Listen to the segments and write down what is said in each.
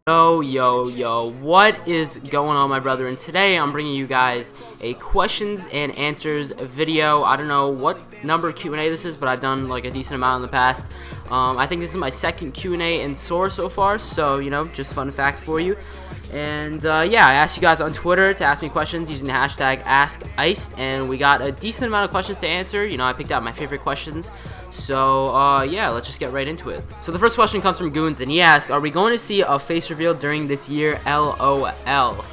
Yo, what is going on, my brother? And today I'm bringing you guys a questions and answers video. I don't know what number Q&A this is, but I've done like a decent amount in the past. I think this is my second Q&A in Soar so far, so you know, just fun fact for you. And yeah, I asked you guys on Twitter to ask me questions using the hashtag AskIced, and we got a decent amount of questions to answer. You know, I picked out my favorite questions. So yeah, let's just get right into it. So the first question comes from Goons, and he asks, are we going to see a face reveal during this year? LOL.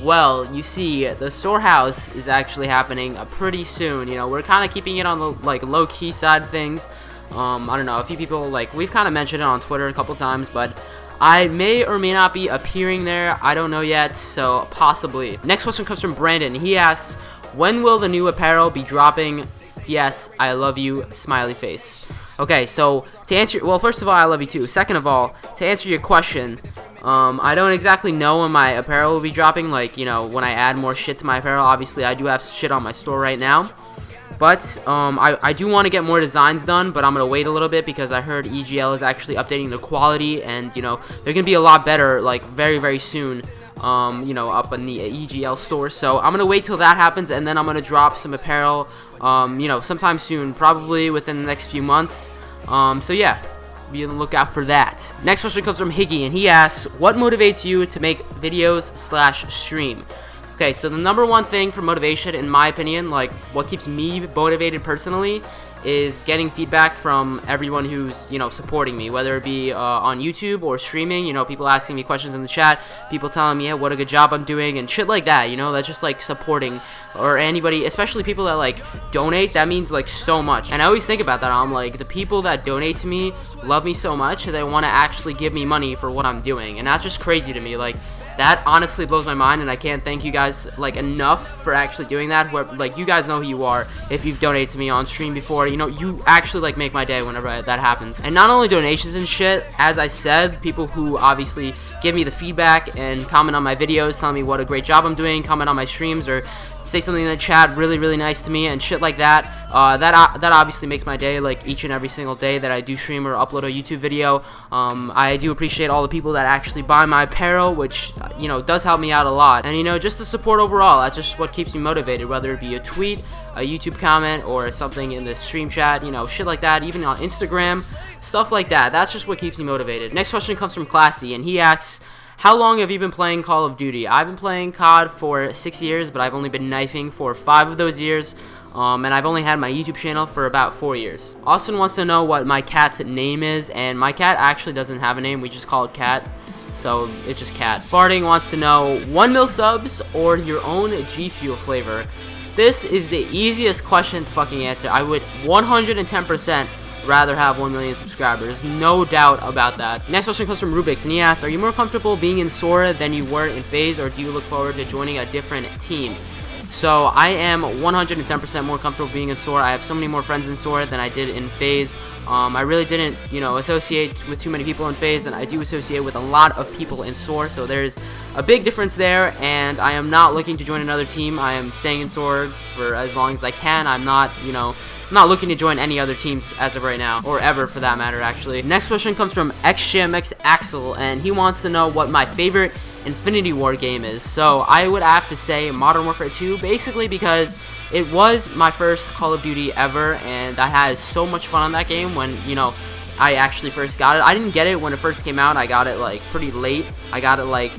Well, you see, the Soar House is actually happening pretty soon. You know, we're kind of keeping it on the like low-key side of things. I don't know, a few people, like, we've kind of mentioned it on Twitter a couple times, but I may or may not be appearing there. I don't know yet, so possibly. Next question comes from Brandon. He asks, when will the new apparel be dropping? Yes, I love you, smiley face. Okay, so to answer, well, first of all, I love you too. Second of all, to answer your question, I don't exactly know when my apparel will be dropping. Like, you know, when I add more shit to my apparel. Obviously, I do have shit on my store right now. But I do want to get more designs done, but I'm going to wait a little bit because I heard EGL is actually updating the quality, and, you know, they're going to be a lot better, like, very, very soon, you know, up in the EGL store. So I'm going to wait till that happens, and then I'm going to drop some apparel, you know, sometime soon, probably within the next few months. So yeah, be on the lookout for that. Next question comes from Higgy, and he asks, what motivates you to make videos/stream? Okay, so the number one thing for motivation, in my opinion, like what keeps me motivated personally, is getting feedback from everyone who's, you know, supporting me, whether it be on YouTube or streaming. You know, people asking me questions in the chat, people telling me, yeah, what a good job I'm doing, and shit like that. You know, that's just like supporting, or anybody, especially people that like donate. That means like so much. And I always think about that. I'm like, the people that donate to me love me so much that they want to actually give me money for what I'm doing, and that's just crazy to me. Like, that honestly blows my mind, and I can't thank you guys like enough for actually doing that. Like, you guys know who you are if you've donated to me on stream before. You know, you actually like make my day whenever that happens. And not only donations and shit, as I said, people who obviously give me the feedback and comment on my videos, telling me what a great job I'm doing, comment on my streams, or say something in the chat really nice to me and shit like that. That obviously makes my day, like each and every single day that I do stream or upload a YouTube video. I do appreciate all the people that actually buy my apparel, which, you know, does help me out a lot. And, you know, just the support overall, that's just what keeps me motivated, whether it be a tweet, a YouTube comment, or something in the stream chat, you know, shit like that, even on Instagram, stuff like that. That's just what keeps me motivated. Next question comes from Classy, and he asks, how long have you been playing Call of Duty? I've been playing COD for 6 years, but I've only been knifing for 5 of those years. And I've only had my YouTube channel for about 4 years. Austin wants to know what my cat's name is, and my cat actually doesn't have a name. We just call it Cat, so it's just Cat. Farting wants to know 1 mil subs or your own G Fuel flavor. This is the easiest question to fucking answer. I would 110% rather have 1 million subscribers, no doubt about that. Next question comes from Rubix, and he asks, are you more comfortable being in Soar than you were in FaZe, or do you look forward to joining a different team? So I am 110% more comfortable being in Soar. I have so many more friends in Soar than I did in FaZe. I really didn't, you know, associate with too many people in FaZe, and I do associate with a lot of people in Soar, so there's a big difference there, and I am not looking to join another team. I am staying in Soar for as long as I can. I'm not, you know, I'm not looking to join any other teams as of right now, or ever for that matter, actually. Next question comes from XGMX Axel, and he wants to know what my favorite Infinity War game is. So I would have to say Modern Warfare 2, basically because it was my first Call of Duty ever, and I had so much fun on that game when, you know, I actually first got it. I didn't get it when it first came out. I got it like pretty late. I got it like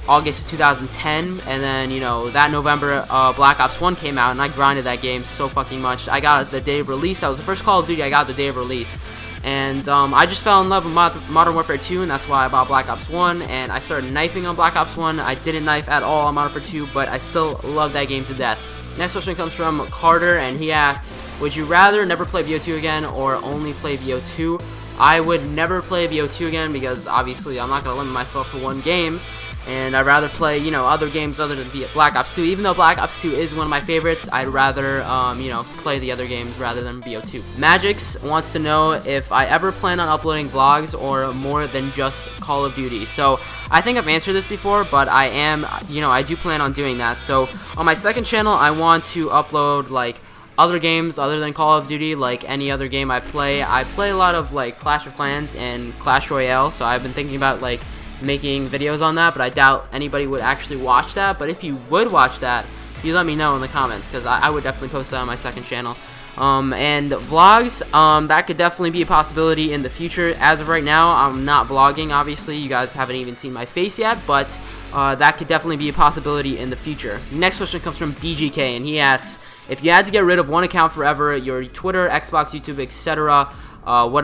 August of 2010, and then, you know, that November Black Ops 1 came out, and I grinded that game so fucking much. I got it the day of release. That was the first Call of Duty I got the day of release, and I just fell in love with Modern Warfare 2, and that's why I bought Black Ops 1, and I started knifing on Black Ops 1. I didn't knife at all on Modern Warfare 2, but I still love that game to death. Next question comes from Carter, and he asks, would you rather never play BO2 again or only play BO2? I would never play BO2 again because obviously I'm not going to limit myself to one game. And I'd rather play, you know, other games other than Black Ops 2. Even though Black Ops 2 is one of my favorites, I'd rather, you know, play the other games rather than BO2. Magix wants to know if I ever plan on uploading vlogs or more than just Call of Duty. So I think I've answered this before, but I am, you know, I do plan on doing that. So on my second channel, I want to upload, like, other games other than Call of Duty, like any other game I play. I play a lot of, like, Clash of Clans and Clash Royale, so I've been thinking about, like, making videos on that, but I doubt anybody would actually watch that. But if you would watch that, you let me know in the comments, because I would definitely post that on my second channel. And vlogs, that could definitely be a possibility in the future. As of right now, I'm not vlogging, obviously. You guys haven't even seen my face yet, but that could definitely be a possibility in the future. Next question comes from BGK, and he asks, if you had to get rid of one account forever, your Twitter, Xbox, YouTube, etc.,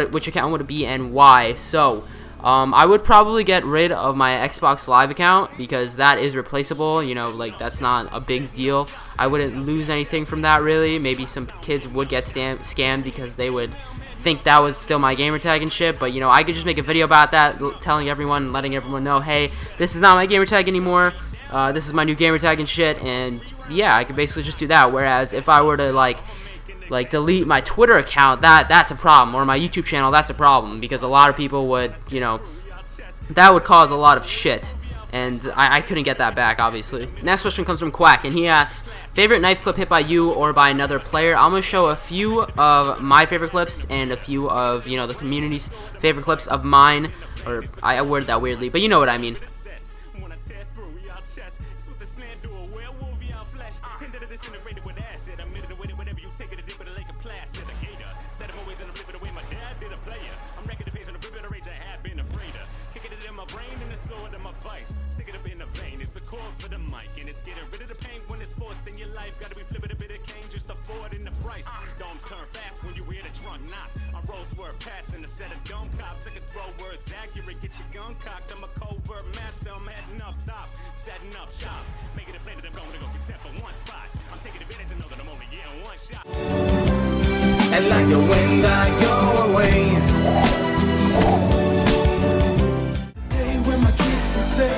which account would it be and why? So, I would probably get rid of my Xbox Live account, because that is replaceable. You know, like, that's not a big deal. I wouldn't lose anything from that, really. Maybe some kids would get scammed because they would think that was still my gamertag and shit, but, you know, I could just make a video about that, telling everyone, letting everyone know, hey, this is not my gamertag anymore. This is my new gamertag and shit, and yeah, I could basically just do that. Whereas if I were to, like delete my Twitter account, that's a problem, or my YouTube channel, that's a problem, because a lot of people would, you know, that would cause a lot of shit, and I couldn't get that back, obviously. Next question comes from Quack, and he asks, favorite knife clip hit by you or by another player? I'm going to show a few of my favorite clips and a few of, you know, the community's favorite clips of mine, or I worded that weirdly, but you know what I mean. Don't turn fast when you hear the trunk knock. I roll swerve past in a set of dumb cops. I can throw words accurate, get your gun cocked. I'm a covert master, I'm heading up top, setting up shop, making it plain that I'm going to go contend for one spot. I'm taking advantage, I know that I'm only getting one shot. And like the wind, I go away. Hey, when my kids can say,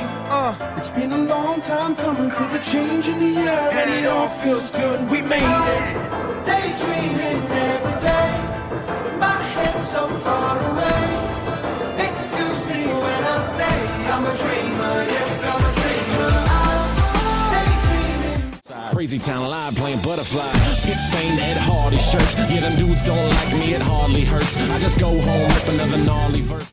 it's been a long time coming for the change in the air, and it all feels good. We made it. Daydreaming every day, my head's so far away. Excuse me when I say I'm a dreamer, yes I'm a dreamer. I'm daydreaming. Crazy Town Live playing Butterfly. Get stained Ed Hardy shirts. Yeah, them dudes don't like me, it hardly hurts. I just go home with another gnarly verse.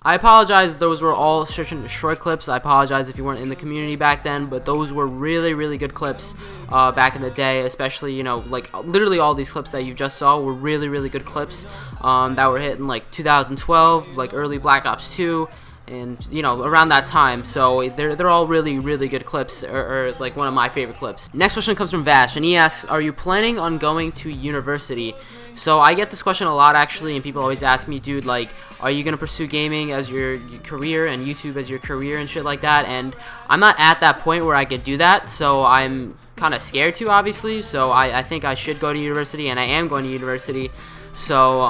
I apologize, those were all short clips. I apologize if you weren't in the community back then, but those were really, really good clips back in the day, especially, you know, like, literally all these clips that you just saw were really, really good clips that were hit in, like, 2012, like, early Black Ops 2, and, you know, around that time. So they're all really, really good clips, or like, one of my favorite clips. Next question comes from Vash, and he asks, are you planning on going to university? So I get this question a lot, actually, and people always ask me, dude, like, are you going to pursue gaming as your career and YouTube as your career and shit like that? And I'm not at that point where I could do that, so I'm kind of scared to, obviously. So I think I should go to university, and I am going to university. So,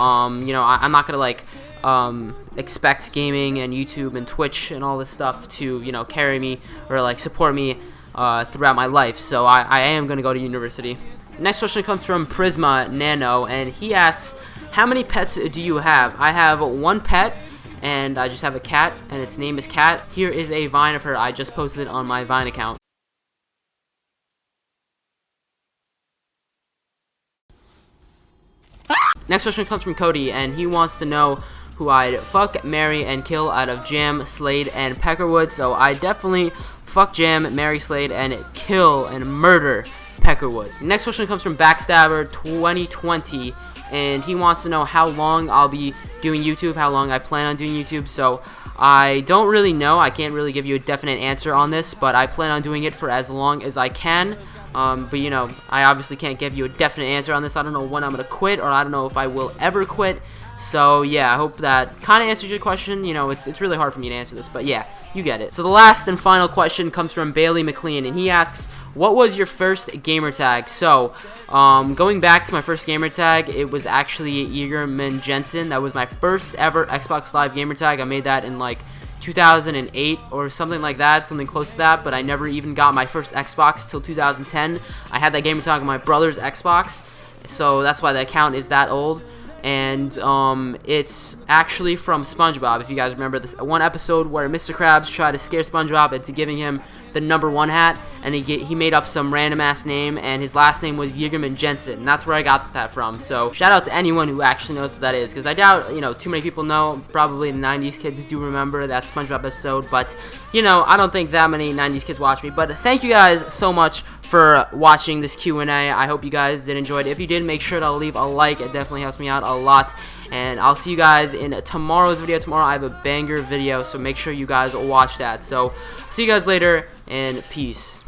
you know, I'm not going to, like, expect gaming and YouTube and Twitch and all this stuff to, you know, carry me or, like, support me throughout my life. So I am going to go to university. Next question comes from Prisma Nano, and he asks, how many pets do you have? I have one pet, and I just have a cat, and its name is Cat. Here is a Vine of her. I just posted it on my Vine account. Next question comes from Cody, and he wants to know who I'd fuck, marry, and kill out of Jam, Slade, and Peckerwood. So I definitely fuck Jam, marry Slade, and kill and murder Peckerwood. Next question comes from Backstabber 2020, and he wants to know how long I'll be doing YouTube, how long I plan on doing YouTube. So I don't really know. I can't really give you a definite answer on this, but I plan on doing it for as long as I can. But you know, I obviously can't give you a definite answer on this. I don't know when I'm gonna quit, or I don't know if I will ever quit. So yeah, I hope that kind of answers your question. You know, it's really hard for me to answer this, but yeah, you get it. So the last and final question comes from Bailey McLean, and he asks, what was your first gamer tag? So going back to my first gamer tag, it was actually Egerman Jensen. That was my first ever Xbox Live gamer tag. I made that in like 2008 or something like that, something close to that, but I never even got my first Xbox till 2010. I had that gamer tag on my brother's Xbox, so that's why the account is that old. And it's actually from SpongeBob. If you guys remember this one episode where Mr. Krabs tried to scare SpongeBob into giving him the #1 hat, and he made up some random ass name, and his last name was Egerman Jensen, and that's where I got that from. So shout out to anyone who actually knows what that is, because I doubt, you know, too many people know. Probably the 90s kids do remember that SpongeBob episode, but you know, I don't think that many 90s kids watch me. But thank you guys so much for watching this Q&A. I hope you guys did enjoy it. If you did, make sure to leave a like. It definitely helps me out a lot. And I'll see you guys in tomorrow's video. Tomorrow I have a banger video, so make sure you guys watch that. So see you guys later, and peace.